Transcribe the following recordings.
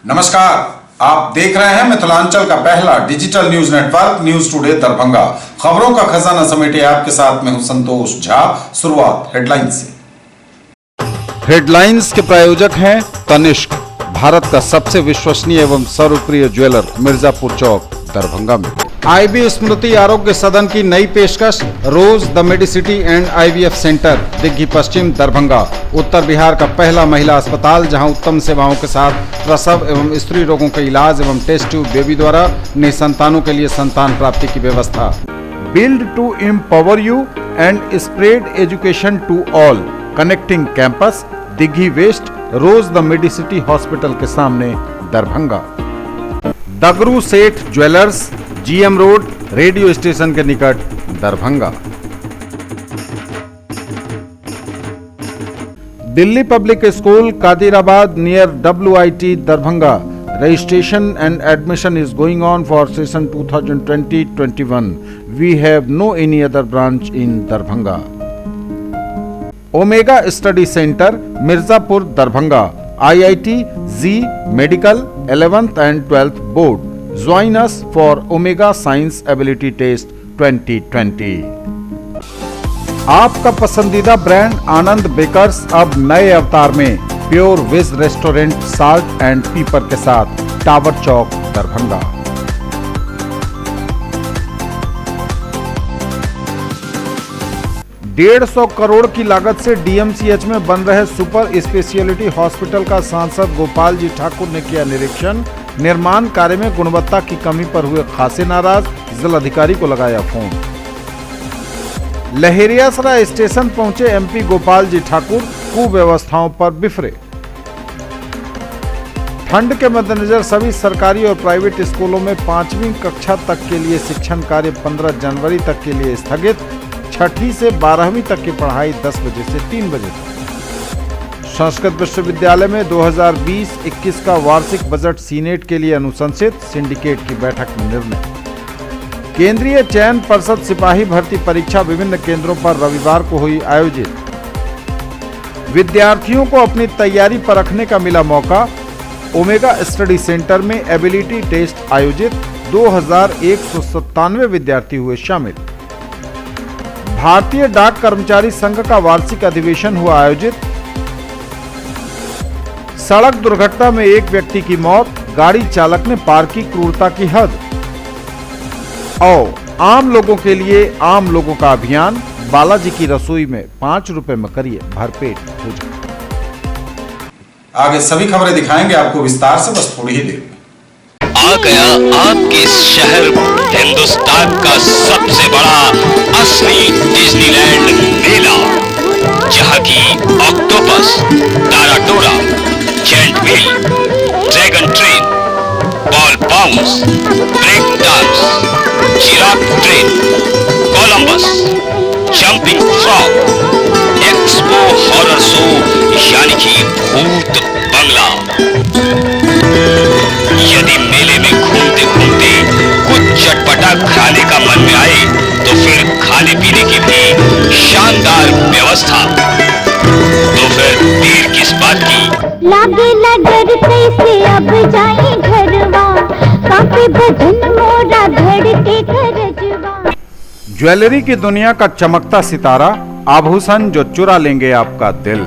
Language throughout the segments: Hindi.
नमस्कार, आप देख रहे हैं मिथिलांचल का पहला digital news network news today Darbhanga. खबरों का खजाना समेटे आपके साथ में हूं संतोष झा। शुरुआत हेडलाइंस से। हेडलाइंस के प्रायोजक हैं तनिष्क, भारत का सबसे विश्वसनीय एवं सर्वप्रिय ज्वेलर, मिर्जापुर चौक, दरभंगा में। आईबी स्मृति आरोग्य सदन की नई पेशकश, Rose the Medicity and IVF centre, Digghi Paschim, Darbhanga. उत्तर बिहार का पहला महिला अस्पताल जहां उत्तम सेवाओं के साथ प्रसव एवं स्त्री रोगों के इलाज एवं टेस्ट ट्यूब बेबी द्वारा निसंतानों के लिए संतान प्राप्ति की व्यवस्था। Build to empower you and spread education to all, connecting campus, Digghi west, rose the medicity hospital के सामने, Darbhanga. Dagru Seth jewellers, GM road, radio station के निकट, Darbhanga. Delhi Public School Kadirabad near WIT Darbhanga. Registration and admission is going on for session 2020-21. We have no any other branch in Darbhanga. Omega Study Center, Mirzapur, Darbhanga. IIT Z Medical 11th and 12th Board. Join us for Omega Science Ability Test 2020. आपका पसंदीदा ब्रांड आनंद बेकर्स अब नए अवतार में, pure veg restaurant salt and pepper के साथ, टावर चौक, दरभंगा। ₹150 करोड़ की लागत से डीएमसीएच में बन रहे सुपर स्पेशियलिटी हॉस्पिटल का सांसद गोपाल जी ठाकुर ने किया निरीक्षण। निर्माण कार्य में गुणवत्ता की कमी पर हुए खासे नाराज, जिलाधिकारी को लगाया फोन। लहेरियासराय स्टेशन पहुंचे एमपी गोपाल जी ठाकुर, कुव्यवस्थाओं पर बिफरे। ठंड के मद्देनजर सभी सरकारी और प्राइवेट स्कूलों में 5वीं कक्षा तक के लिए शिक्षण कार्य 15 जनवरी तक के लिए स्थगित। 6ठी से 12वीं तक की पढ़ाई 10 बजे से 3 बजे तक। संस्कृत विश्वविद्यालय में 2020-21 का वार्षिक बजट सीनेट के लिए अनुशंसित, सिंडिकेट की बैठक में निर्णय। केंद्रीय चयन पर्षद सिपाही भर्ती परीक्षा विभिन्न केंद्रों पर रविवार को हुई आयोजित। विद्यार्थियों को अपनी तैयारी परखने का मिला मौका। ओमेगा स्टडी सेंटर में एबिलिटी टेस्ट आयोजित, 2197 विद्यार्थी हुए शामिल। भारतीय डाक कर्मचारी संघ का वार्षिक अधिवेशन हुआ आयोजित। सड़क दुर्घटना में एक व्यक्ति की मौत, गाड़ी चालक ने पार की क्रूरता की हद। और आम लोगों के लिए आम लोगों का अभियान, बालाजी की रसोई में 5 रुपए में करिए भरपेट भोजन। आगे सभी खबरें दिखाएंगे आपको विस्तार से, बस थोड़ी ही देर में। आ गया आपके शहर हिंदुस्तान का सबसे बड़ा असली डिज्नीलैंड मेला, जहां की ऑक्टोपस, ताराटोरा, giant wheel, dragon train, ball bounce, break dance, giraffe train, Columbus, jumping frog, expo horror show यानी कि भूत बंगला। यदि मेले में घूमते घूमते कुछ चटपटा खाने का मन में आए तो फिर खाने पीने की भी शानदार व्यवस्था। तो फिर देर किस बात की, लागे नगर कैसे अब जाए घरवा, काफी भजन मोरा धड़के करजवा। ज्वेलरी की दुनिया का चमकता सितारा, आभूषण जो चुरा लेंगे आपका दिल।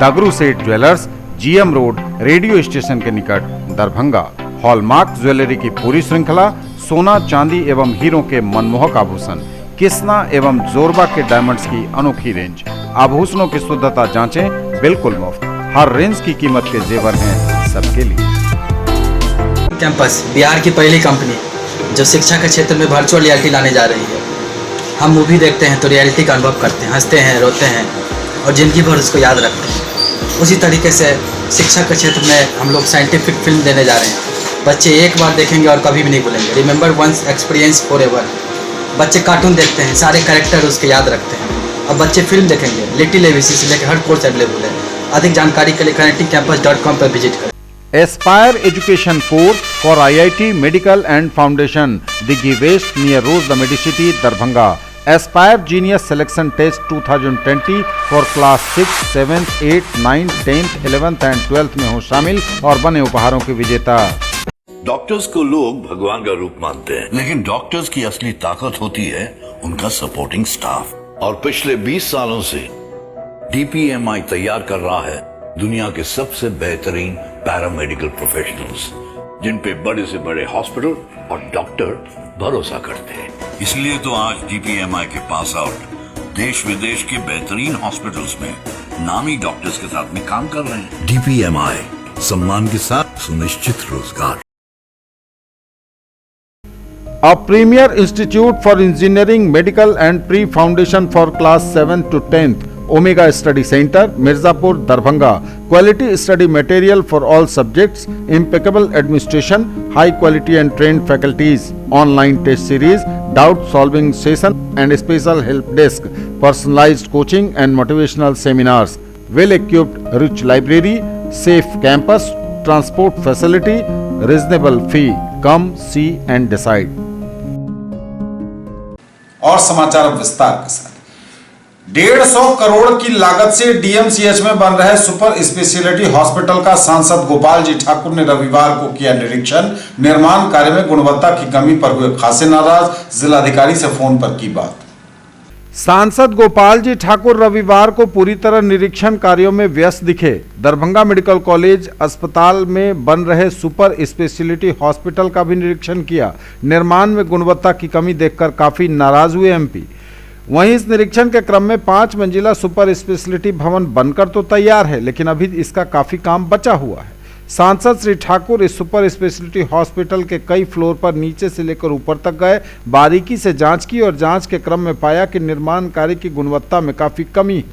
दगरू Seth jewellers, GM road, radio station के निकट, दरभंगा। हॉलमार्क ज्वेलरी की पूरी श्रृंखला, सोना, चांदी एवं हीरों के मनमोहक आभूषण, किस्ना एवं जोरबा के डायमंड्स की अनोखी रेंज। आभूषणों की शुद्धता जांचें, बिल्कुल मुफ्त। हर रेंज की कीमत के जेवर हैं सबके लिए। कैंपस बिहार की पहली कंपनी जो शिक्षा के क्षेत्र में वर्चुअल रियलिटी लाने जा रही है। हम मूवी देखते हैं तो रियलिटी का अनुभव करते हैं, हंसते हैं, रोते हैं और जिंदगी भर उसको याद रखते हैं। उसी तरीके से शिक्षा के क्षेत्र में हम लोग साइंटिफिक फिल्म देने जा रहे हैं। बच्चे एक बार देखेंगे और कभी भी नहीं भूलेंगे। Remember once, experience forever. बच्चे कार्टून देखते हैं, सारे कैरेक्टर उसके याद रखते हैं। अब बच्चे फिल्म देखेंगे, लिटिल एबीसी से लेकर हर कोर्स अवेलेबल है। अधिक जानकारी के लिए connectingcampus.com पर विजिट करें। Aspire Education Course for IIT Medical and Foundation, Diggi West near Rose the Medicity, Darbhanga. Aspire Genius Selection Test 2020 for class 6, 7th, 8th, 9th, 10th, 11th and 12th में हो शामिल और बने उपहारों के विजेता। डॉक्टर्स को लोग भगवान का रूप मानते हैं, लेकिन डॉक्टर्स की असली ताकत होती है उनका सपोर्टिंग स्टाफ। और पिछले 20 सालों से DPMI तैयार कर रहा है दुनिया के सबसे बेहतरीन पैरामेडिकल प्रोफेशनल्स, जिन पे बड़े से बड़े हॉस्पिटल और डॉक्टर भरोसा करते हैं। इसलिए तो आज DPMI के पास आउट देश विदेश के बेहतरीन हॉस्पिटल्स में नामी डॉक्टर्स के साथ में काम कर रहे हैं। DPMI, सम्मान के साथ सुनिश्चित रोजगार। A premier institute for engineering, medical and pre-foundation for class 7th to 10th, Omega Study Center, Mirzapur, Darbhanga. Quality study material for all subjects, impeccable administration, high quality and trained faculties, online test series, doubt solving session and special help desk, personalized coaching and motivational seminars, well equipped rich library, safe campus, transport facility, reasonable fee. Come see and decide. और समाचार अब विस्तार के साथ। 150 करोड़ की लागत से DMCH में बन रहे सुपर स्पेशलिटी हॉस्पिटल का सांसद गोपाल जी ठाकुर ने रविवार को किया निरीक्षण। निर्माण कार्य में गुणवत्ता की कमी पर हुए खासे नाराज, जिलाधिकारी से फोन पर की बात। सांसद गोपाल जी ठाकुर रविवार को पूरी तरह निरीक्षण कार्यों में व्यस्त दिखे। दरभंगा मेडिकल कॉलेज अस्पताल में बन रहे सुपर स्पेशलिटी हॉस्पिटल का भी निरीक्षण किया। निर्माण में गुणवत्ता की कमी देखकर काफी नाराज हुए MP। वहीं इस निरीक्षण के क्रम में 5 मंजिला सुपर स्पेशलिटी भवन बनकर तो तैयार है, लेकिन अभी इसका काफी काम बचा हुआ है। सांसद श्री ठाकुर इस सुपर स्पेशलिटी हॉस्पिटल के कई फ्लोर पर नीचे से लेकर ऊपर तक गए, बारीकी से जांच की और जांच के क्रम में पाया कि निर्माण कार्य की गुणवत्ता में काफी कमी है।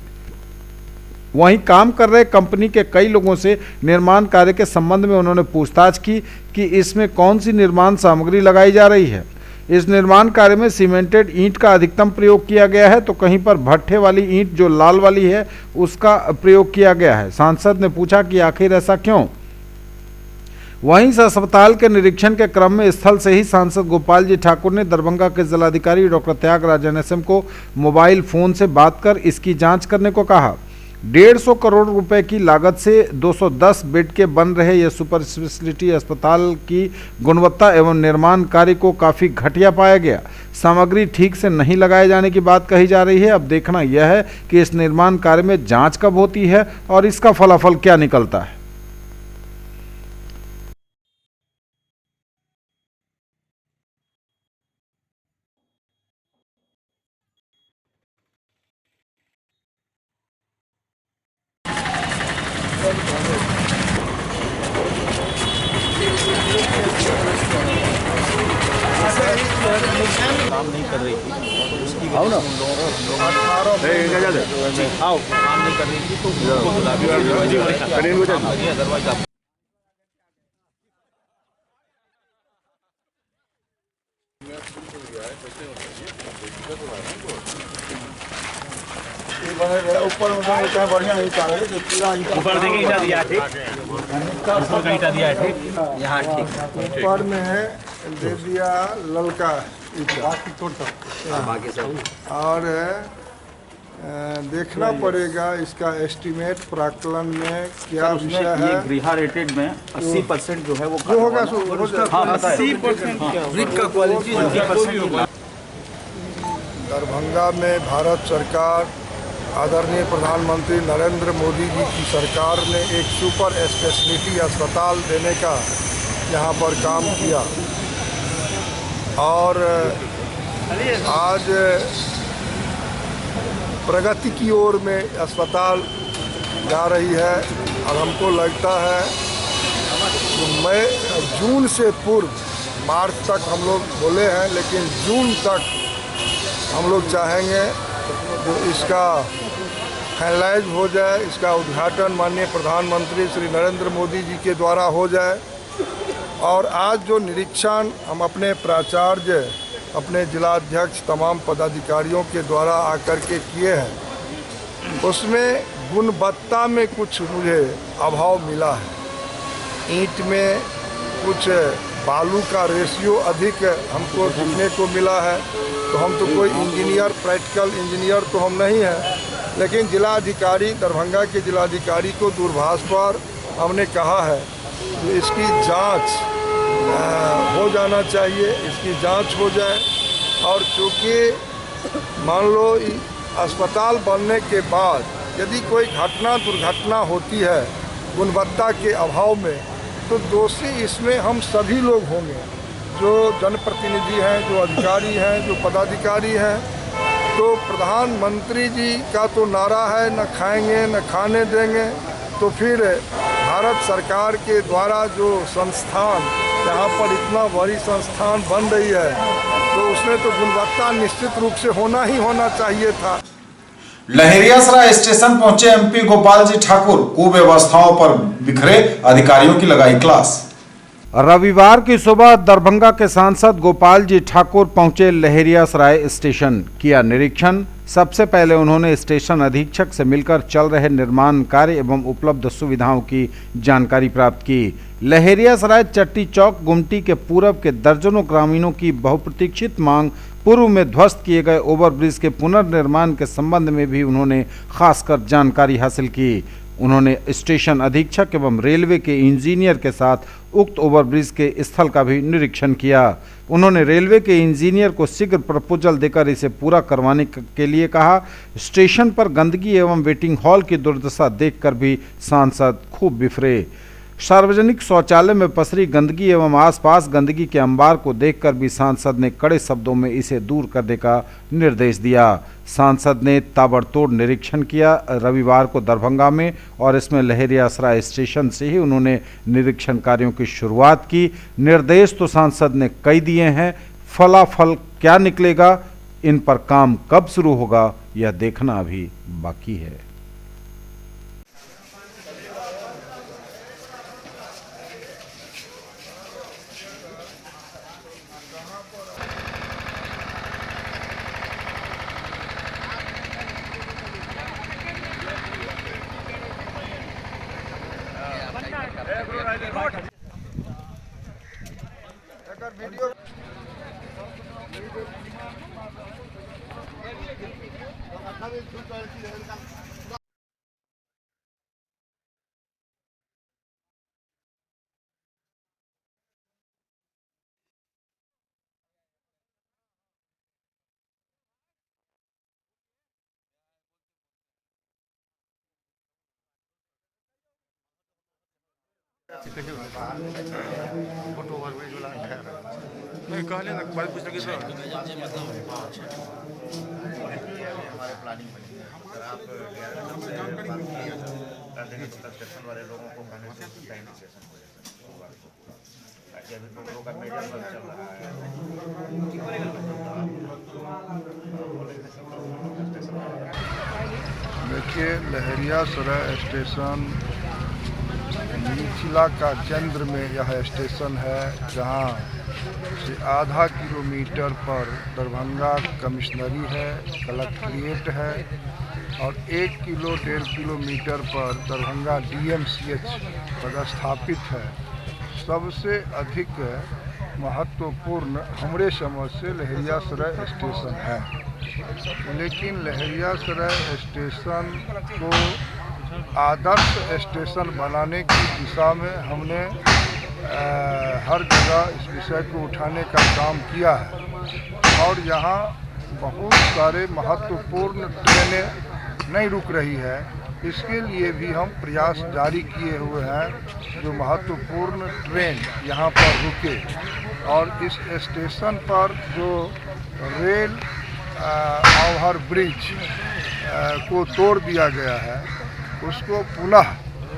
वहीं काम कर रहे कंपनी के कई लोगों से निर्माण कार्य के संबंध में उन्होंने पूछताछ की कि इसमें कौन सी निर्माण सामग्री लगाई जा रही है। इस निर्माण कार्य में सीमेंटेड ईंट का अधिकतम प्रयोग किया गया है, तो कहीं पर भट्ठे वाली ईंट जो लाल वाली है उसका प्रयोग किया गया है। सांसद ने पूछा कि आखिर ऐसा क्यों। वहीं इस अस्पताल के निरीक्षण के क्रम में स्थल से ही सांसद गोपाल जी ठाकुर ने दरभंगा के जिलाधिकारी डॉक्टर त्यागराजन SM को मोबाइल फोन से बात कर इसकी जांच करने को कहा। 150 करोड़ रुपए की लागत से 210 बेड के बन रहे यह सुपर स्पेशलिटी अस्पताल की गुणवत्ता एवं निर्माण कार्य को काफ़ी घटिया पाया गया। सामग्री ठीक से नहीं लगाए जाने की बात कही जा रही है। अब देखना यह है कि इस निर्माण कार्य में जांच कब होती है और इसका फलाफल क्या निकलता है। काम नहीं कर रही थी, उसकी वजह से हम लोग काम नहीं कर रही थी, तो उनको बुला के अदरवाइज आप ऊपर देखिए ईटा दिया है, ऊपर ईटा दिया है, यहाँ ठीक ऊपर में है दे दिया ललका ईटा और देखना पड़ेगा इसका एस्टीमेट प्राकलन में क्या विषय है। गृह रेटेड में 80% जो है वो जो होगा सो 80% का क्वालिटी 80% दरभंगा में भारत सरकार आदरणीय प्रधानमंत्री नरेंद्र मोदी जी की सरकार ने एक सुपर स्पेशलिटी अस्पताल देने का यहाँ पर काम किया और आज प्रगति की ओर में अस्पताल जा रही है। और हमको लगता है कि जून से पूर्व, मार्च तक हम लोग बोले हैं, लेकिन जून तक हम लोग चाहेंगे जो इसका फाइनलाइज हो जाए, इसका उद्घाटन माननीय प्रधानमंत्री श्री नरेंद्र मोदी जी के द्वारा हो जाए। और आज जो निरीक्षण हम अपने प्राचार्य, अपने जिलाध्यक्ष, तमाम पदाधिकारियों के द्वारा आकर के किए हैं, उसमें गुणवत्ता में कुछ मुझे अभाव मिला है। ईंट में कुछ बालू का रेशियो अधिक हमको देखने को मिला है। तो हम तो कोई इंजीनियर, प्रैक्टिकल इंजीनियर तो हम नहीं हैं, लेकिन जिलाधिकारी, दरभंगा के जिलाधिकारी को दूरभाष पर हमने कहा है कि इसकी जांच हो जाना चाहिए, इसकी जांच हो जाए। और चूँकि मान लो अस्पताल बनने के बाद यदि कोई दुर्घटना होती है गुणवत्ता के अभाव में, तो दोषी इसमें हम सभी लोग होंगे, जो जनप्रतिनिधि हैं, जो अधिकारी हैं, जो पदाधिकारी हैं। तो प्रधानमंत्री जी का तो नारा है न खाएंगे न खाने देंगे, तो फिर भारत सरकार के द्वारा जो संस्थान, यहाँ पर इतना बड़ी संस्थान बन रही है, तो उसमें तो गुणवत्ता निश्चित रूप से होना ही होना चाहिए था। लहेरियासराय स्टेशन पहुंचे एमपी गोपाल जी ठाकुर, कुव्यवस्थाओं पर बिखरे अधिकारियों की लगाई क्लास। रविवार की सुबह दरभंगा के सांसद गोपाल जी ठाकुर पहुंचे लहेरियासराय स्टेशन, किया निरीक्षण। सबसे पहले उन्होंने स्टेशन अधीक्षक से मिलकर चल रहे निर्माण कार्य एवं उपलब्ध सुविधाओं की जानकारी प्राप्त की। लहेरियासराय चट्टी चौक गुमटी के पूरब के दर्जनों ग्रामीणों की बहुप्रतीक्षित मांग पूर्व में ध्वस्त किए गए ओवरब्रिज के पुनर्निर्माण के संबंध में भी उन्होंने खासकर जानकारी हासिल की। उन्होंने स्टेशन अधीक्षक एवं रेलवे के इंजीनियर के साथ उक्त ओवरब्रिज के स्थल का भी निरीक्षण किया। उन्होंने रेलवे के इंजीनियर को शीघ्र प्रपोजल देकर इसे पूरा करवाने के लिए कहा। स्टेशन पर गंदगी एवं वेटिंग हॉल की दुर्दशा देखकर भी सांसद खूब बिफरे। सार्वजनिक शौचालय में पसरी गंदगी एवं आसपास गंदगी के अंबार को देखकर भी सांसद ने कड़े शब्दों में इसे दूर करने का निर्देश दिया। सांसद ने ताबड़तोड़ निरीक्षण किया रविवार को दरभंगा में, और इसमें लहेरियासराय स्टेशन से ही उन्होंने निरीक्षण कार्यों की शुरुआत की। निर्देश तो सांसद ने कई दिए हैं, फलाफल क्या निकलेगा, इन पर काम कब शुरू होगा, यह देखना अभी बाकी है। देखिए, लहेरियासराय स्टेशन मिथिला का केंद्र में यह स्टेशन है, जहां से आधा किलोमीटर पर दरभंगा कमिश्नरी है, कलेक्ट्रेट है, और 1-1.5 किलोमीटर पर दरभंगा DMCH पदस्थापित है। सबसे अधिक महत्वपूर्ण हमारे समझ से लहेरियासराय स्टेशन है, लेकिन लहेरियासराय स्टेशन को आदर्श स्टेशन बनाने की दिशा में हमने हर जगह इस विषय को उठाने का काम किया है, और यहाँ बहुत सारे महत्वपूर्ण ट्रेनें नहीं रुक रही है। इसके लिए भी हम प्रयास जारी किए हुए हैं, जो महत्वपूर्ण ट्रेन यहाँ पर रुके, और इस स्टेशन पर जो रेल ओवर ब्रिज को तोड़ दिया गया है, उसको पुनः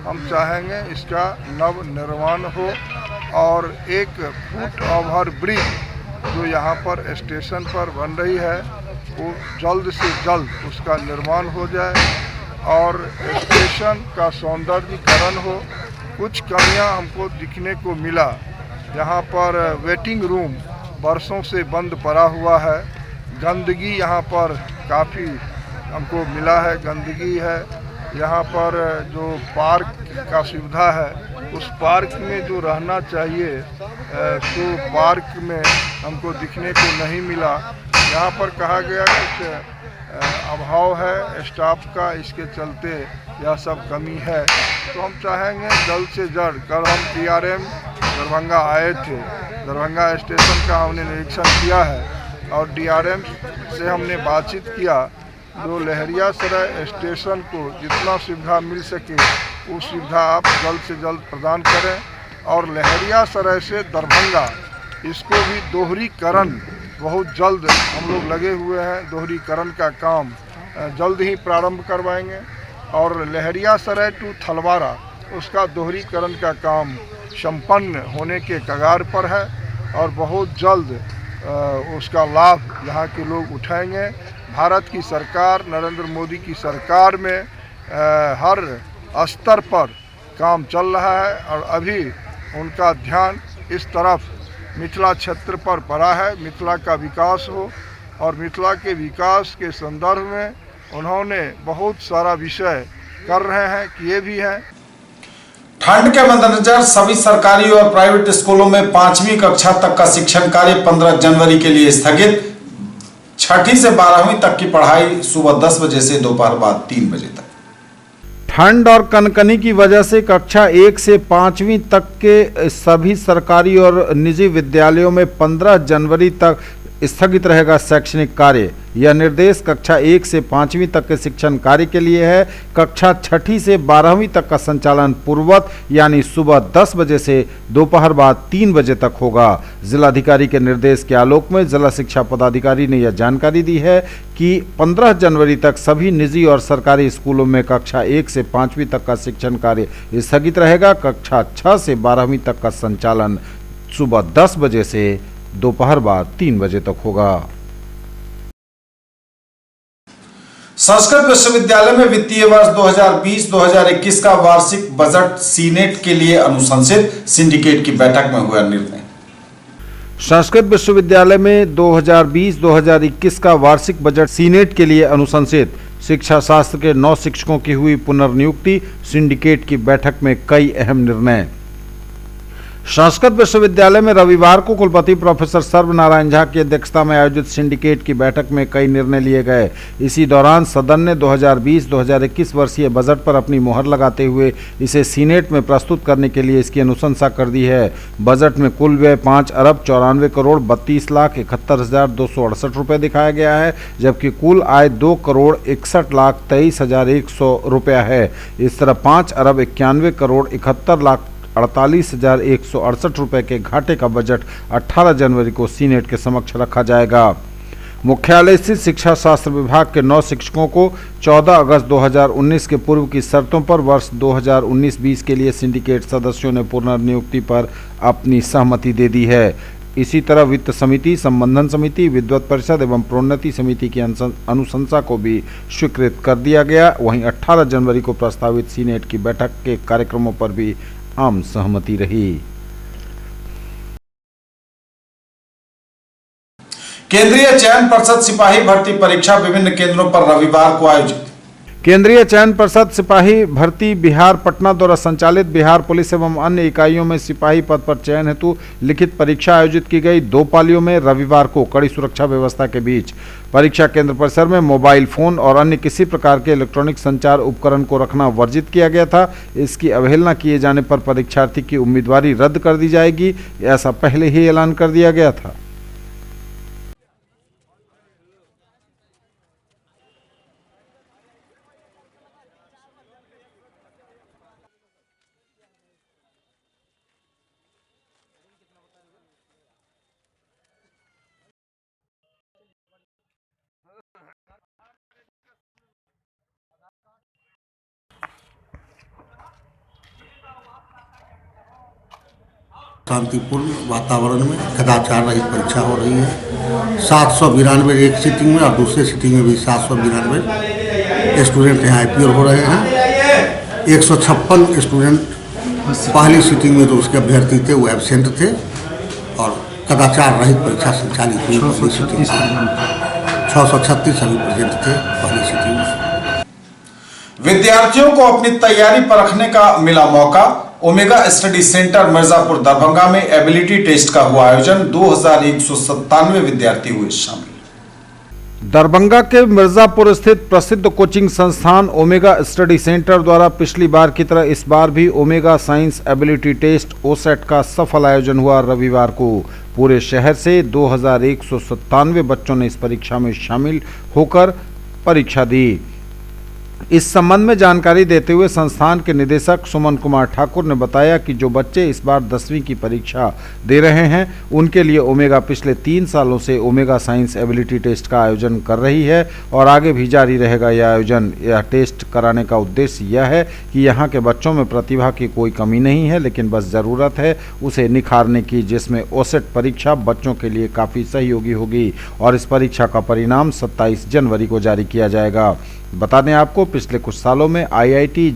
हम चाहेंगे इसका नव निर्माण हो, और एक फुट ओवर ब्रिज जो यहाँ पर स्टेशन पर बन रही है, वो जल्द से जल्द उसका निर्माण हो जाए और स्टेशन का सौंदर्यीकरण हो। कुछ कमियां हमको दिखने को मिला, यहाँ पर वेटिंग रूम बरसों से बंद पड़ा हुआ है, गंदगी यहाँ पर काफ़ी हमको मिला है, गंदगी है। यहाँ पर जो पार्क का सुविधा है उस पार्क में जो रहना चाहिए तो पार्क में हमको दिखने को नहीं मिला। यहाँ पर कहा गया कुछ अभाव है स्टाफ का, इसके चलते यह सब कमी है। तो हम चाहेंगे जल्द से जल्द, कल हम PRM दरभंगा आए थे, दरभंगा स्टेशन का हमने निरीक्षण किया है और DRM से हमने बातचीत किया, जो लहरियासराय स्टेशन को जितना सुविधा मिल सके वो सुविधा आप जल्द से जल्द प्रदान करें और लहरियासराय से दरभंगा इसको भी दोहरीकरण बहुत जल्द हम लोग लगे हुए हैं, दोहरीकरण का काम जल्द ही प्रारंभ करवाएंगे और लहरियासराय टू थलवारा उसका दोहरीकरण का काम संपन्न होने के कगार पर है और बहुत जल्द उसका लाभ यहाँ के लोग उठाएंगे। भारत की सरकार, नरेंद्र मोदी की सरकार में हर स्तर पर काम चल रहा है और अभी उनका ध्यान इस तरफ मिथिला क्षेत्र पर पड़ा है, मिथिला का विकास हो और मिथिला के विकास के संदर्भ में उन्होंने बहुत सारा विषय कर रहे हैं, किए भी हैं। ठंड के मद्देनजर सभी सरकारी और प्राइवेट स्कूलों में 5वीं कक्षा तक का शिक्षण कार्य 15 जनवरी के लिए स्थगित। 6ठी से 12वीं तक की पढ़ाई सुबह 10 बजे से दोपहर बाद 3 बजे तक। ठंड और कनकनी की वजह से कक्षा 1 से 5वीं तक के सभी सरकारी और निजी विद्यालयों में 15 जनवरी तक स्थगित रहेगा शैक्षणिक कार्य। यह निर्देश कक्षा 1 से 5वीं तक के शिक्षण कार्य के लिए है। कक्षा 6ठी से 12वीं तक का संचालन पूर्ववत यानी सुबह 10 बजे से दोपहर बाद 3 बजे तक होगा। जिलाधिकारी के निर्देश के आलोक में जिला शिक्षा पदाधिकारी ने यह जानकारी दी है कि 15 जनवरी तक सभी निजी और सरकारी स्कूलों में कक्षा 1 से 5वीं तक का शिक्षण कार्य स्थगित रहेगा। कक्षा 6 से 12वीं तक का संचालन सुबह 10 बजे से दोपहर बाद 3 बजे तक होगा। संस्कृत विश्वविद्यालय में वित्तीय वर्ष 2020-2021 का वार्षिक बजट सीनेट के लिए अनुशंसित, सिंडिकेट की बैठक में हुआ निर्णय। संस्कृत विश्वविद्यालय में 2020-2021 का वार्षिक बजट सीनेट के लिए अनुशंसित। शिक्षा शास्त्र के 9 शिक्षकों की हुई पुनर्नियुक्ति, सिंडिकेट की बैठक में कई अहम निर्णय। संस्कृत विश्वविद्यालय में रविवार को कुलपति प्रोफेसर सर्वनारायण झा की अध्यक्षता में आयोजित सिंडिकेट की बैठक में कई निर्णय लिए गए। इसी दौरान सदन ने 2020-2021 वर्षीय बजट पर अपनी मुहर लगाते हुए इसे सीनेट में प्रस्तुत करने के लिए इसकी अनुशंसा कर दी है। बजट में कुल व्यय 5 अरब 94 करोड़ 32 लाख 71,268 रुपये दिखाया गया है, जबकि कुल आय 2 करोड़ 61 लाख 23,100 रुपया है। इस तरह 5 अरब 91 करोड़ 71 लाख 48,168 रुपये के घाटे का बजट 18 जनवरी को सीनेट के समक्ष रखा जाएगा। मुख्यालय स्थित शिक्षा शास्त्र विभाग के 9 शिक्षकों को 14 अगस्त 2019 के पूर्व की शर्तों पर वर्ष 2019-20 के लिए सिंडिकेट सदस्यों ने पुनर्नियुक्ति पर अपनी सहमति दे दी है। इसी तरह वित्त समिति, संबंधन समिति, विद्वत परिषद एवं प्रोन्नति समिति की अनुशंसा को भी स्वीकृत कर दिया गया। वहीं 18 जनवरी को प्रस्तावित सीनेट की बैठक के कार्यक्रमों पर भी आम सहमति रही। केंद्रीय चयन पर्षद सिपाही भर्ती परीक्षा विभिन्न केंद्रों पर रविवार को आयोजित। केंद्रीय चयन पर्षद सिपाही भर्ती बिहार पटना द्वारा संचालित बिहार पुलिस एवं अन्य इकाइयों में सिपाही पद पर चयन हेतु लिखित परीक्षा आयोजित की गई। 2 पालियों में रविवार को कड़ी सुरक्षा व्यवस्था के बीच परीक्षा केंद्र परिसर में मोबाइल फोन और अन्य किसी प्रकार के इलेक्ट्रॉनिक संचार उपकरण को रखना वर्जित किया गया था। इसकी अवहेलना किए जाने पर परीक्षार्थी की उम्मीदवारी रद्द कर दी जाएगी, ऐसा पहले ही ऐलान कर दिया गया था। शांतिपूर्ण वातावरण में कदाचार रहित परीक्षा हो रही है। 792 एक सीटिंग में और दूसरे सीटिंग में भी 792 स्टूडेंट यहाँ IPO हो रहे हैं। 156 स्टूडेंट पहली सीटिंग में जो उसके अभ्यर्थी थे वो एब्सेंट थे और कदाचार रहित परीक्षा संचालित हुई। 636 अभी प्रेजेंट थे पहली सीटिंग में। विद्यार्थियों को अपनी तैयारी परखने का मिला मौका। Omega study centre Mirzapur Darbhanga में एबिलिटी टेस्ट का हुआ आयोजन। 2197 विद्यार्थी हुए शामिल। दरभंगा के मिर्जापुर स्थित प्रसिद्ध कोचिंग संस्थान ओमेगा स्टडी सेंटर द्वारा पिछली बार की तरह इस बार भी Omega Science Ability Test OSAT का सफल आयोजन हुआ। रविवार को पूरे शहर से 2197 बच्चों ने इस परीक्षा में शामिल होकर परीक्षा दी। इस संबंध में जानकारी देते हुए संस्थान के निदेशक सुमन कुमार ठाकुर ने बताया कि जो बच्चे इस बार 10वीं की परीक्षा दे रहे हैं उनके लिए ओमेगा पिछले 3 सालों से ओमेगा साइंस एबिलिटी टेस्ट का आयोजन कर रही है और आगे भी जारी रहेगा यह आयोजन। यह टेस्ट कराने का उद्देश्य यह है कि यहाँ के बच्चों में प्रतिभा की कोई कमी नहीं है, लेकिन बस ज़रूरत है उसे निखारने की, जिसमें ओसेट परीक्षा बच्चों के लिए काफ़ी सहयोगी होगी और इस परीक्षा का परिणाम 27 जनवरी को जारी किया जाएगा। बता दें आपको, पिछले कुछ सालों में आईआईटी,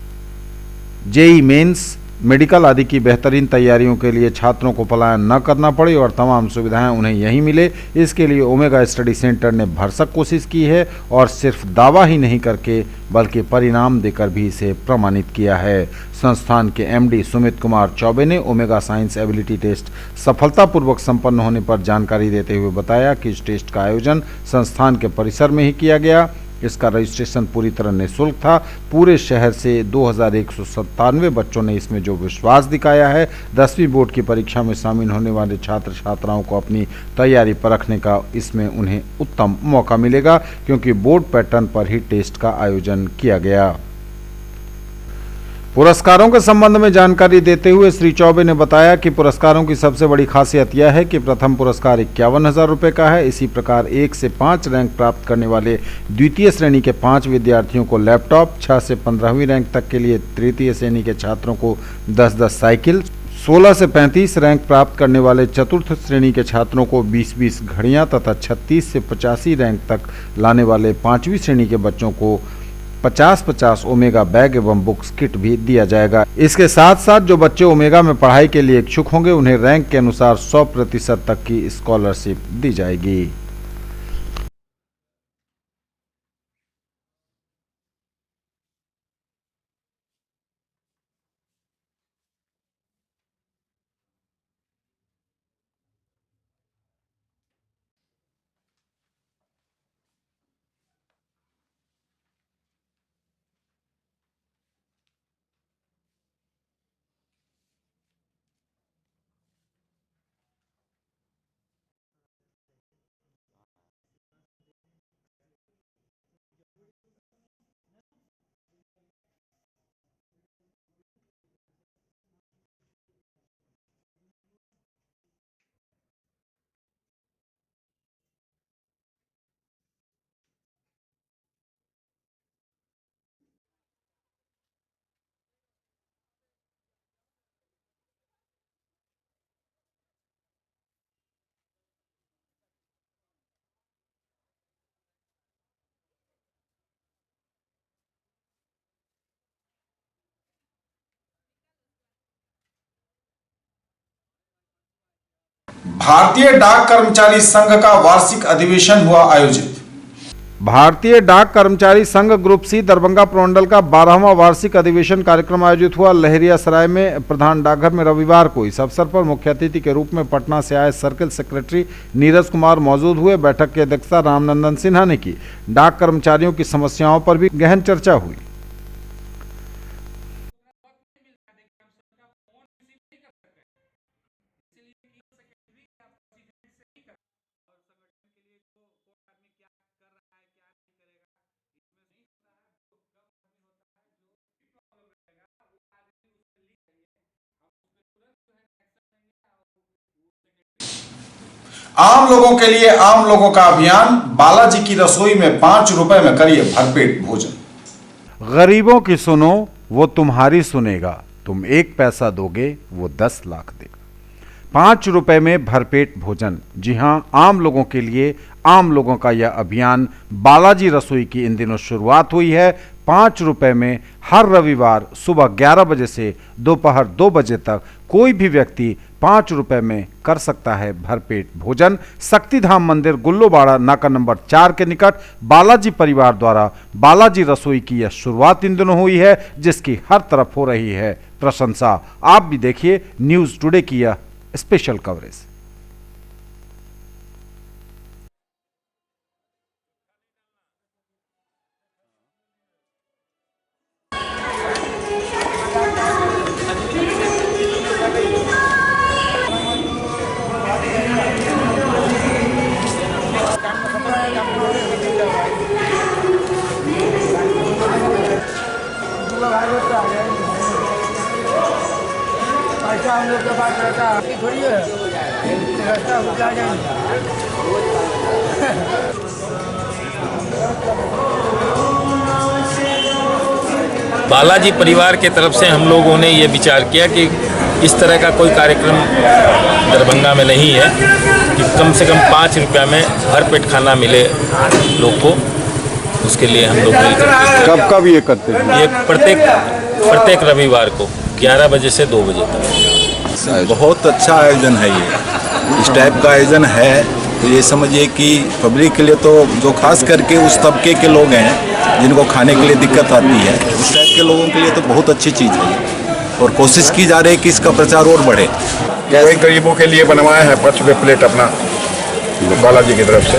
जेईई मेंस, मेडिकल आदि की बेहतरीन तैयारियों के लिए छात्रों को पलायन न करना पड़े और तमाम सुविधाएं उन्हें यहीं मिले, इसके लिए ओमेगा स्टडी सेंटर ने भरसक कोशिश की है और सिर्फ दावा ही नहीं करके बल्कि परिणाम देकर भी इसे प्रमाणित किया है। संस्थान के एमडी सुमित कुमार चौबे ने ओमेगा साइंस एबिलिटी टेस्ट सफलतापूर्वक संपन्न होने पर जानकारी देते हुए बताया कि इस टेस्ट का आयोजन संस्थान के परिसर में ही किया गया। इसका रजिस्ट्रेशन पूरी तरह निःशुल्क था। पूरे शहर से 2197 बच्चों ने इसमें जो विश्वास दिखाया है, 10वीं बोर्ड की परीक्षा में शामिल होने वाले छात्र छात्राओं को अपनी तैयारी परखने का इसमें उन्हें उत्तम मौका मिलेगा, क्योंकि बोर्ड पैटर्न पर ही टेस्ट का आयोजन किया गया। पुरस्कारों के संबंध में जानकारी देते हुए श्री चौबे ने बताया कि पुरस्कारों की सबसे बड़ी खासियत यह है कि प्रथम पुरस्कार 51,000 रुपये का है। इसी प्रकार 1 से 5 रैंक प्राप्त करने वाले द्वितीय श्रेणी के 5 विद्यार्थियों को लैपटॉप, 6 से 15वीं रैंक तक के लिए तृतीय श्रेणी के छात्रों को 10-10 साइकिल, 16 से 35 रैंक प्राप्त करने वाले चतुर्थ श्रेणी के छात्रों को 20-20 घड़ियां तथा 36 से 85 रैंक तक लाने वाले 5वीं श्रेणी के बच्चों को 50-50 ओमेगा बैग एवं बुक्स किट भी दिया जाएगा। इसके साथ साथ जो बच्चे ओमेगा में पढ़ाई के लिए इच्छुक होंगे उन्हें रैंक के अनुसार 100% तक की स्कॉलरशिप दी जाएगी। भारतीय डाक कर्मचारी संघ का वार्षिक अधिवेशन हुआ आयोजित। भारतीय डाक कर्मचारी संघ ग्रुप सी दरभंगा प्रमंडल का 12वां वार्षिक अधिवेशन कार्यक्रम आयोजित हुआ। लहरियासराय में प्रधान डाकघर में रविवार को इस अवसर पर मुख्य अतिथि के रूप में पटना से आए सर्किल सेक्रेटरी नीरज कुमार मौजूद हुए। बैठक की अध्यक्षता रामनंदन सिन्हा ने की। डाक कर्मचारियों की समस्याओं पर भी गहन चर्चा हुई। आम लोगों के लिए आम लोगों का अभियान। बालाजी की रसोई में 5 रुपए में करिए भरपेट भोजन। गरीबों की सुनो, वो तुम्हारी सुनेगा। तुम 1 पैसा दोगे, वो 10 लाख देगा। 5 रुपए में भरपेट भोजन। जी हां, आम लोगों के लिए आम लोगों का यह अभियान बालाजी रसोई की इन दिनों शुरुआत हुई है। 5 रुपए में हर रविवार सुबह 11 बजे से दोपहर 2 बजे तक कोई भी व्यक्ति 5 रुपए में कर सकता है भरपेट भोजन। शक्तिधाम मंदिर गुल्लोबाड़ा नाका नंबर 4 के निकट बालाजी परिवार द्वारा बालाजी रसोई की यह शुरुआत इन दिनों हुई है, जिसकी हर तरफ हो रही है प्रशंसा। आप भी देखिए न्यूज टुडे की यह स्पेशल कवरेज। पैसा हम लोग के पास रहता है थोड़ी है, रास्ता उठा जाएंगे। बालाजी परिवार के तरफ से हम लोगों ने ये विचार किया कि इस तरह का कोई कार्यक्रम दरभंगा में नहीं है कि कम से कम 5 रुपया में भरपेट खाना मिले लोग को। उसके लिए हम लोग कब कब ये करते हैं? ये प्रत्येक रविवार को 11 बजे से 2 बजे तक। बहुत अच्छा आयोजन है ये। इस टाइप का आयोजन है तो ये समझिए कि पब्लिक के लिए तो जो खास करके उस तबके के लोग हैं जिनको खाने के लिए दिक्कत आती है, उस टाइप के लोगों के लिए तो बहुत अच्छी चीज़ है और कोशिश की जा रही है कि इसका प्रचार और बढ़े। कोई गरीबों के लिए बनवाया है 5 रुपये प्लेट अपना बालाजी की तरफ से।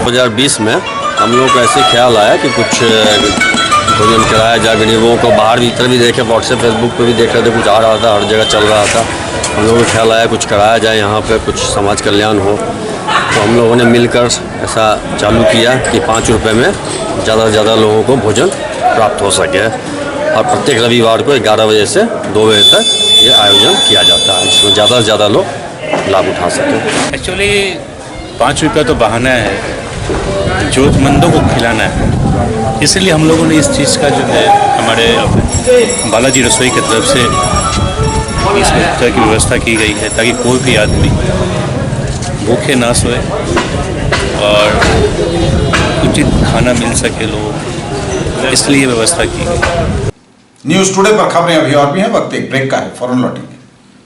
2020 में हम लोग को ऐसे ख्याल आया कि कुछ भोजन कराया जाए गरीबों को। बाहर भीतर भी देखे, व्हाट्सएप फेसबुक पे भी देख रहे थे, कुछ आ रहा था, हर जगह चल रहा था। हम लोगों को ख्याल आया कुछ कराया जाए यहाँ पे, कुछ समाज कल्याण हो। तो हम लोगों ने मिलकर ऐसा चालू किया कि 5 रुपये में ज़्यादा से ज़्यादा लोगों को भोजन प्राप्त हो सके और प्रत्येक रविवार को 11 बजे से 2 बजे तक ये आयोजन किया जाता है, जिसमें ज़्यादा से ज़्यादा लोग लाभ उठा सकें। एक्चुअली 5 रुपया तो बहाना है, ज़रूरतमंदों को खिलाना है। इसलिए हम लोगों ने इस चीज़ का जो है हमारे बालाजी रसोई की तरफ से इस तरह की व्यवस्था की गई है ताकि कोई भी आदमी भूखे ना सोए और उचित खाना मिल सके लोग, इसलिए व्यवस्था की गई। न्यूज टुडे पर खबरें अभी और भी हैं, वक्त एक ब्रेक का है, फौरन लौटेंगे।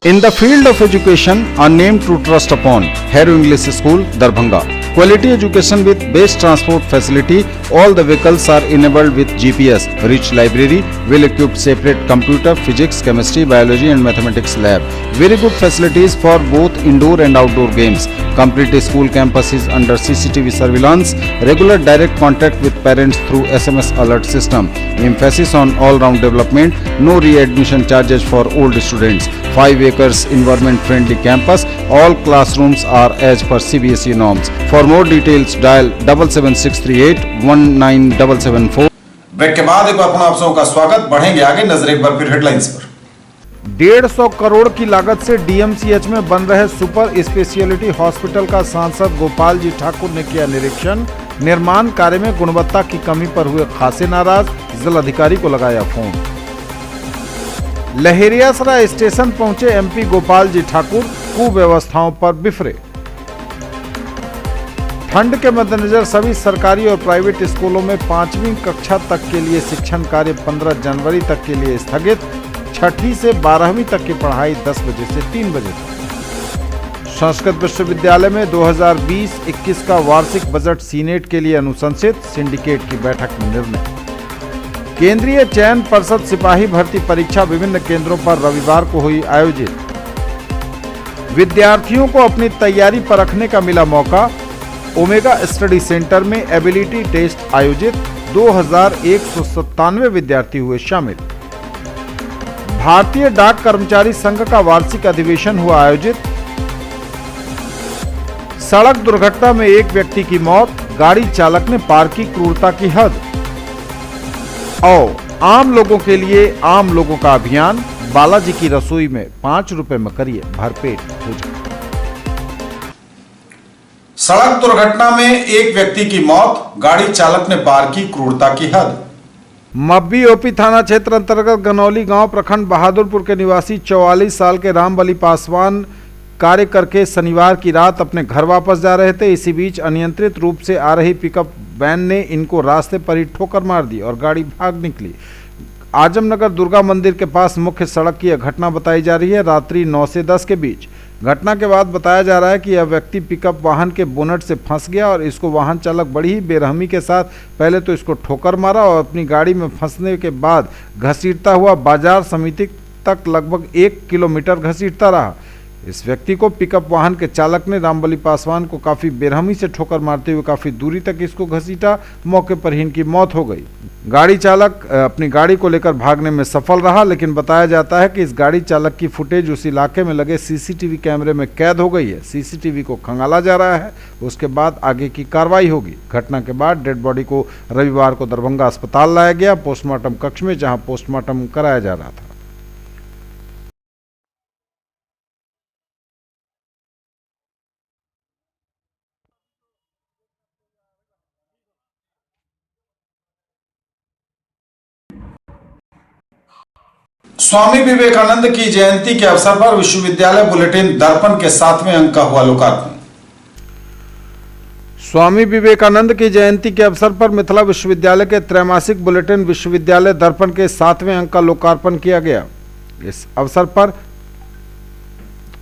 In the field of education, a name to trust upon, Hero English School, Darbhanga. Quality education with best transport facility. All the vehicles are enabled with GPS. Rich library, well-equipped separate computer, physics, chemistry, biology and mathematics lab. Very good facilities for both indoor and outdoor games. Complete school campus is under CCTV surveillance. Regular direct contact with parents through SMS alert system. Emphasis on all-round development. No readmission charges for old students. 5 acres environment friendly campus. All classrooms are as per CBSE norms. For more details dial 77638 19774। Break के बाद एक बार पुनः आप सबों का स्वागत। बढ़ेंगे आगे, नजर एक बार फिर हेडलाइंस पर। 150 करोड़ की लागत से DMCH में बन रहे सुपर स्पेशलिटी हॉस्पिटल का सांसद गोपाल जी ठाकुर ने किया निरीक्षण। निर्माण कार्य में गुणवत्ता की कमी पर हुए खासे नाराज, जिलाधिकारी को लगाया फोन। लहेरियासराय स्टेशन पहुंचे MP गोपाल जी ठाकुर, कुव्यवस्थाओं पर बिफरे। ठंड के मद्देनजर सभी सरकारी और प्राइवेट स्कूलों में 5वीं कक्षा तक के लिए शिक्षण कार्य 15 जनवरी तक के लिए स्थगित। 6ठी से 12वीं तक की पढ़ाई 10 बजे से 3 बजे तक। संस्कृत विश्वविद्यालय में 2020-21 का वार्षिक बजट सीनेट के लिए अनुशंसित, सिंडिकेट की बैठक में निर्णय। केंद्रीय चयन पर्षद सिपाही भर्ती परीक्षा विभिन्न केंद्रों पर रविवार को हुई आयोजित। विद्यार्थियों को अपनी तैयारी परखने का मिला मौका। ओमेगा स्टडी सेंटर में एबिलिटी टेस्ट आयोजित, 2197 विद्यार्थी हुए शामिल। भारतीय डाक कर्मचारी संघ का वार्षिक अधिवेशन हुआ आयोजित। सड़क दुर्घटना में एक व्यक्ति की मौत, गाड़ी चालक ने पार की क्रूरता की हद। और आम लोगों के लिए आम लोगों का अभियान, बालाजी की रसोई में 5 रुपए में करिए भरपेट भोजन। सड़क दुर्घटना में एक व्यक्ति की मौत, गाड़ी चालक ने पार की क्रूरता की हद। मब्बी ओपी थाना क्षेत्र अंतर्गत गनौली गांव प्रखंड बहादुरपुर के निवासी 44 साल के रामबली पासवान कार्य करके शनिवार की रात अपने घर वापस जा रहे थे। इसी बीच अनियंत्रित रूप से आ रही पिकअप वैन ने इनको रास्ते पर ही ठोकर मार दी और गाड़ी भाग निकली। आजमनगर दुर्गा मंदिर के पास मुख्य सड़क की यह घटना बताई जा रही है। रात्रि 9 से 10 के बीच घटना के बाद बताया जा रहा है कि यह व्यक्ति पिकअप वाहन के बोनट से फंस गया और इसको वाहन चालक बड़ी ही बेरहमी के साथ पहले तो इसको ठोकर मारा और अपनी गाड़ी में फंसने के बाद घसीटता हुआ बाजार समिति तक लगभग 1 किलोमीटर घसीटता रहा। इस व्यक्ति को पिकअप वाहन के चालक ने रामबली पासवान को काफ़ी बेरहमी से ठोकर मारते हुए काफ़ी दूरी तक इसको घसीटा। मौके पर ही इनकी मौत हो गई। गाड़ी चालक अपनी गाड़ी को लेकर भागने में सफल रहा, लेकिन बताया जाता है कि इस गाड़ी चालक की फुटेज उस इलाके में लगे सीसीटीवी कैमरे में कैद हो गई है। सीसीटीवी को खंगाला जा रहा है, उसके बाद आगे की कार्रवाई होगी। घटना के बाद डेड बॉडी को रविवार को दरभंगा अस्पताल लाया गया, पोस्टमार्टम कक्ष में, जहाँ पोस्टमार्टम कराया जा रहा था। स्वामी विवेकानंद की जयंती के अवसर पर विश्वविद्यालय बुलेटिन दर्पण के 7वें अंक का हुआ लोकार्पण। स्वामी विवेकानंद की जयंती के अवसर पर मिथिला विश्वविद्यालय के त्रैमासिक बुलेटिन विश्वविद्यालय दर्पण के 7वें अंक का लोकार्पण किया गया। इस अवसर पर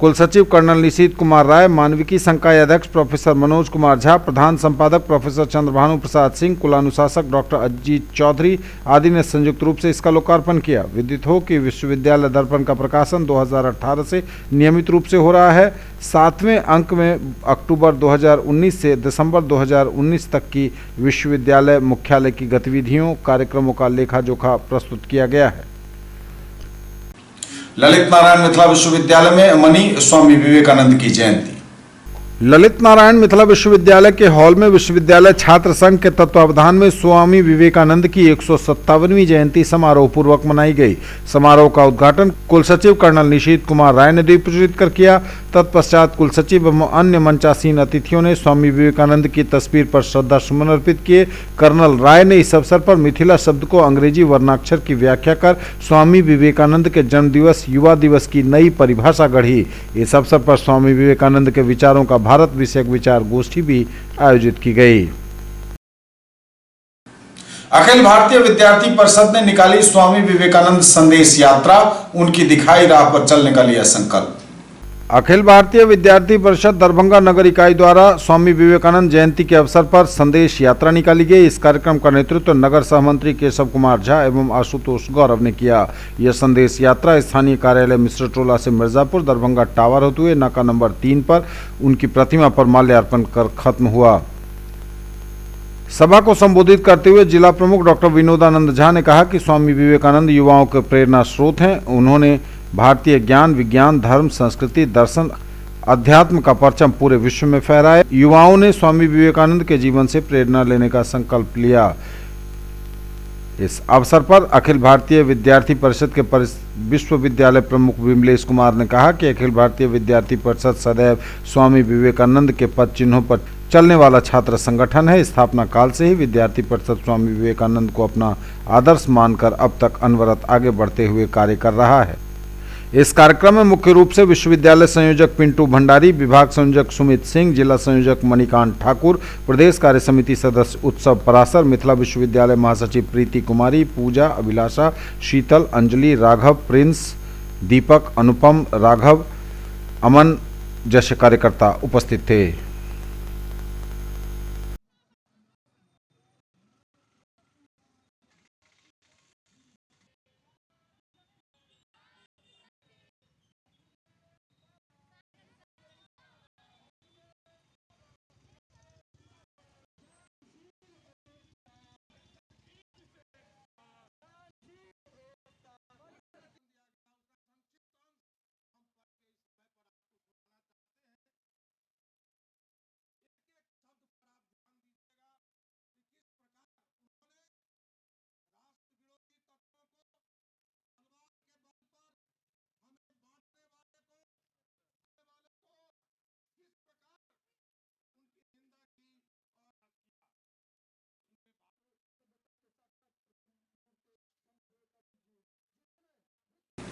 कुलसचिव कर्नल निशीत कुमार राय, मानविकी संकाय अध्यक्ष प्रोफेसर मनोज कुमार झा, प्रधान संपादक प्रोफेसर चंद्रभानु प्रसाद सिंह, कुलानुशासक डॉक्टर अजीत चौधरी आदि ने संयुक्त रूप से इसका लोकार्पण किया। विदित हो कि विश्वविद्यालय दर्पण का प्रकाशन 2018 से नियमित रूप से हो रहा है। 7वें अंक में अक्टूबर 2019 से दिसंबर 2019 तक की विश्वविद्यालय मुख्यालय की गतिविधियों, कार्यक्रमों का लेखा जोखा प्रस्तुत किया गया है। ललित नारायण मिथिला विश्वविद्यालय में मनी स्वामी विवेकानंद की जयंती। ललित नारायण मिथिला विश्वविद्यालय के हॉल में विश्वविद्यालय छात्र संघ के तत्वावधान में स्वामी विवेकानंद की 157वीं जयंती समारोह पूर्वक मनाई गई। समारोह का उद्घाटन कुलसचिव कर्नल निशीत कुमार राय ने दीप प्रज्वलित कर किया। तत्पश्चात कुलसचिव एवं अन्य मंचासीन अतिथियों ने स्वामी विवेकानंद की तस्वीर पर श्रद्धा सुमन अर्पित किए। कर्नल राय ने इस अवसर पर मिथिला शब्द को अंग्रेजी वर्णाक्षर की व्याख्या कर स्वामी विवेकानंद के जन्म दिवस, युवा दिवस की नई परिभाषा गढ़ी। इस अवसर पर स्वामी विवेकानंद के विचारों का भारत विषयक विचार गोष्ठी भी आयोजित की गई। अखिल भारतीय विद्यार्थी परिषद ने निकाली स्वामी विवेकानंद संदेश यात्रा, उनकी दिखाई राह पर चलने का लिया संकल्प। अखिल भारतीय विद्यार्थी परिषद दरभंगा नगर इकाई द्वारा स्वामी विवेकानंद जयंती के अवसर पर संदेश यात्रा निकाली गई। इस कार्यक्रम का नेतृत्व नगर सहमंत्री केशव कुमार झा एवं आशुतोष गौरव ने किया। यह संदेश यात्रा स्थानीय कार्यालय मिश्र टोला से मिर्जापुर दरभंगा टावर होते हुए नाका नंबर 3 पर उनकी प्रतिमा पर माल्यार्पण कर खत्म हुआ। सभा को संबोधित करते हुए जिला प्रमुख डॉक्टर विनोदानंद झा ने कहा कि स्वामी विवेकानंद युवाओं के प्रेरणा स्रोत हैं। उन्होंने भारतीय ज्ञान, विज्ञान, धर्म, संस्कृति, दर्शन, अध्यात्म का परचम पूरे विश्व में फहराया। युवाओं ने स्वामी विवेकानंद के जीवन से प्रेरणा लेने का संकल्प लिया। इस अवसर पर अखिल भारतीय विद्यार्थी परिषद के विश्वविद्यालय प्रमुख विमलेश कुमार ने कहा कि अखिल भारतीय विद्यार्थी परिषद सदैव स्वामी विवेकानंद के पद चिन्हों पर चलने वाला छात्र संगठन है। स्थापना काल से ही विद्यार्थी परिषद स्वामी विवेकानंद को अपना आदर्श मानकर अब तक अनवरत आगे बढ़ते हुए कार्य कर रहा है। इस कार्यक्रम में मुख्य रूप से विश्वविद्यालय संयोजक पिंटू भंडारी, विभाग संयोजक सुमित सिंह, जिला संयोजक मणिकांत ठाकुर, प्रदेश कार्य समिति सदस्य उत्सव परासर, मिथिला विश्वविद्यालय महासचिव प्रीति कुमारी, पूजा, अभिलाषा, शीतल, अंजलि, राघव, प्रिंस, दीपक, अनुपम, राघव, अमन जैसे कार्यकर्ता उपस्थित थे।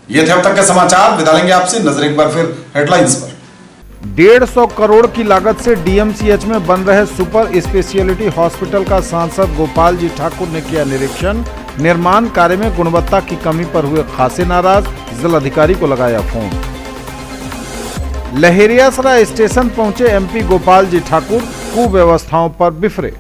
ये थे अब तक के समाचार। विदा लेंगे आपसे, नजर एक बार फिर हेडलाइंस पर। 150 करोड़ की लागत से डीएमसीएच में बन रहे सुपर स्पेशलिटी हॉस्पिटल का सांसद गोपाल जी ठाकुर ने किया निरीक्षण। निर्माण कार्य में गुणवत्ता की कमी पर हुए खासे नाराज, जिलाधिकारी को लगाया फोन। लहेरियासराय स्टेशन पहुंचे एमपी गोपाल जी ठाकुर, कुव्यवस्थाओं पर बिफरे।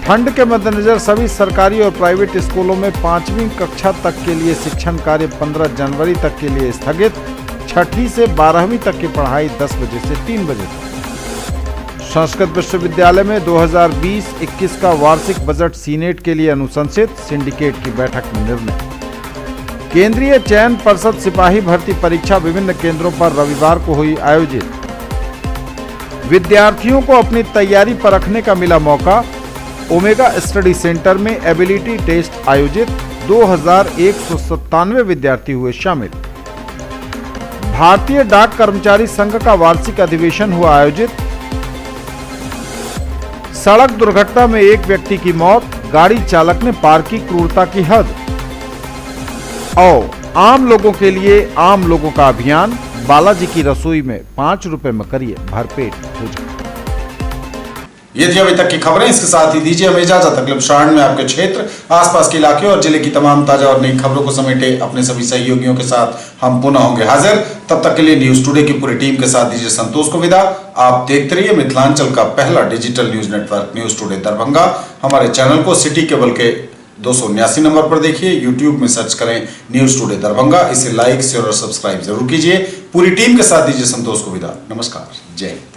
ठंड के मद्देनजर सभी सरकारी और प्राइवेट स्कूलों में 5वीं कक्षा तक के लिए शिक्षण कार्य 15 जनवरी तक के लिए स्थगित। 6ठी से 12वीं तक की पढ़ाई 10 बजे से 3 बजे तक। संस्कृत विश्वविद्यालय में 2020-21 का वार्षिक बजट सीनेट के लिए अनुशंसित, सिंडिकेट की बैठक में निर्णय। केंद्रीय चयन पर्षद सिपाही भर्ती परीक्षा विभिन्न केंद्रों पर रविवार को हुई आयोजित। विद्यार्थियों को अपनी तैयारी परखने का मिला मौका। ओमेगा स्टडी सेंटर में एबिलिटी टेस्ट आयोजित, 2197 विद्यार्थी हुए शामिल। भारतीय डाक कर्मचारी संघ का वार्षिक अधिवेशन हुआ आयोजित। सड़क दुर्घटना में एक व्यक्ति की मौत, गाड़ी चालक ने पार की क्रूरता की हद। और आम लोगों के लिए आम लोगों का अभियान, बालाजी की रसोई में 5 रुपए में करिए भरपेट भोजन। ये थी अभी तक की खबरें। इसके साथ ही दीजिए हमें इजाजत। अगले क्षण में आपके क्षेत्र, आसपास के इलाके और जिले की तमाम ताजा और नई खबरों को समेटे अपने सभी सहयोगियों के साथ हम पुनः होंगे हाजिर। तब तक के लिए न्यूज टुडे की पूरी टीम के साथ दीजिए संतोष को विदा। आप देखते रहिए मिथिलांचल का पहला digital news network news today Darbhanga. हमारे चैनल को सिटी केबल के 279 नंबर पर देखिए। यूट्यूब में सर्च करें न्यूज टुडे दरभंगा। इसे लाइक, शेयर और सब्सक्राइब जरूर कीजिए। पूरी टीम के साथ दीजिए संतोष को विदा। नमस्कार, जय हिंद।